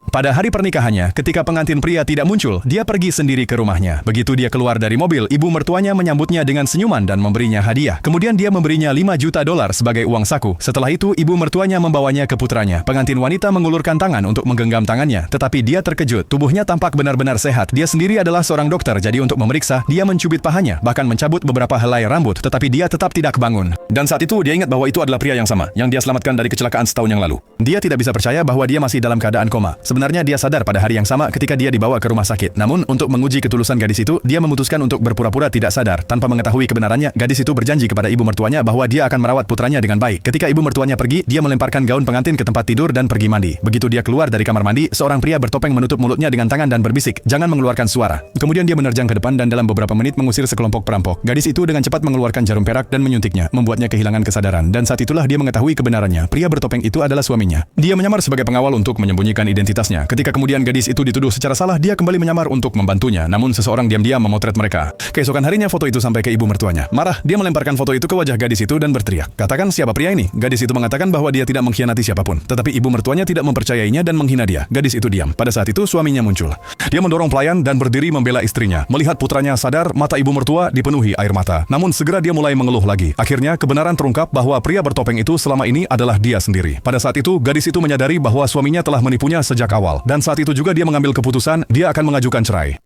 Pada hari pernikahannya, ketika pengantin pria tidak muncul, dia pergi sendiri ke rumahnya. Begitu dia keluar dari mobil, ibu mertuanya menyambutnya dengan senyuman dan memberinya hadiah. Kemudian dia memberinya $5 juta sebagai uang saku. Setelah itu, ibu mertuanya membawanya ke putranya. Pengantin wanita mengulurkan tangan untuk menggenggam tangannya, tetapi dia terkejut. Tubuhnya tampak benar-benar sehat. Dia sendiri adalah seorang dokter, jadi untuk memeriksa, dia mencubit pahanya, bahkan mencabut beberapa helai rambut, tetapi dia tetap tidak bangun. Dan saat itu, dia ingat bahwa itu adalah pria yang sama, yang dia selamatkan dari kecelakaan setahun yang lalu. Dia tidak bisa percaya bahwa dia masih dalam keadaan koma. Sebenarnya dia sadar pada hari yang sama ketika dia dibawa ke rumah sakit. Namun, untuk menguji ketulusan gadis itu, dia memutuskan untuk berpura-pura tidak sadar. Tanpa mengetahui kebenarannya, gadis itu berjanji kepada ibu mertuanya bahwa dia akan merawat putranya dengan baik. Ketika ibu mertuanya pergi, dia melemparkan gaun pengantin ke tempat tidur dan pergi mandi. Begitu dia keluar dari kamar mandi, seorang pria bertopeng menutup mulutnya dengan tangan dan berbisik, "Jangan mengeluarkan suara." Kemudian dia menerjang ke depan dan dalam beberapa menit mengusir sekelompok perampok. Gadis itu dengan cepat mengeluarkan jarum perak dan menyuntiknya, membuatnya kehilangan kesadaran. Dan saat itulah dia mengetahui kebenarannya. Pria bertopeng itu adalah suaminya. Dia menyamar sebagai pengawal untuk menyembunyikan identitasnya. Ketika kemudian gadis itu dituduh secara salah, dia kembali menyamar untuk membantunya. Namun seseorang diam-diam memotret mereka. Keesokan harinya foto itu sampai ke ibu mertuanya. Marah, dia melemparkan foto itu ke wajah gadis itu dan berteriak, "Katakan siapa pria ini?" Gadis itu mengatakan bahwa dia tidak mengkhianati siapapun. Tetapi ibu mertuanya tidak mempercayainya dan menghina dia. Gadis itu diam. Pada saat itu suaminya muncul. Dia mendorong pelayan dan berdiri membela istrinya. Melihat putranya sadar, mata ibu mertua dipenuhi air mata. Namun segera dia mulai mengeluh lagi. Akhirnya kebenaran terungkap bahwa pria bertopeng itu selama ini adalah dia sendiri. Pada saat itu, gadis itu menyadari bahwa suaminya telah menipunya sejak awal. Dan saat itu juga dia mengambil keputusan, dia akan mengajukan cerai.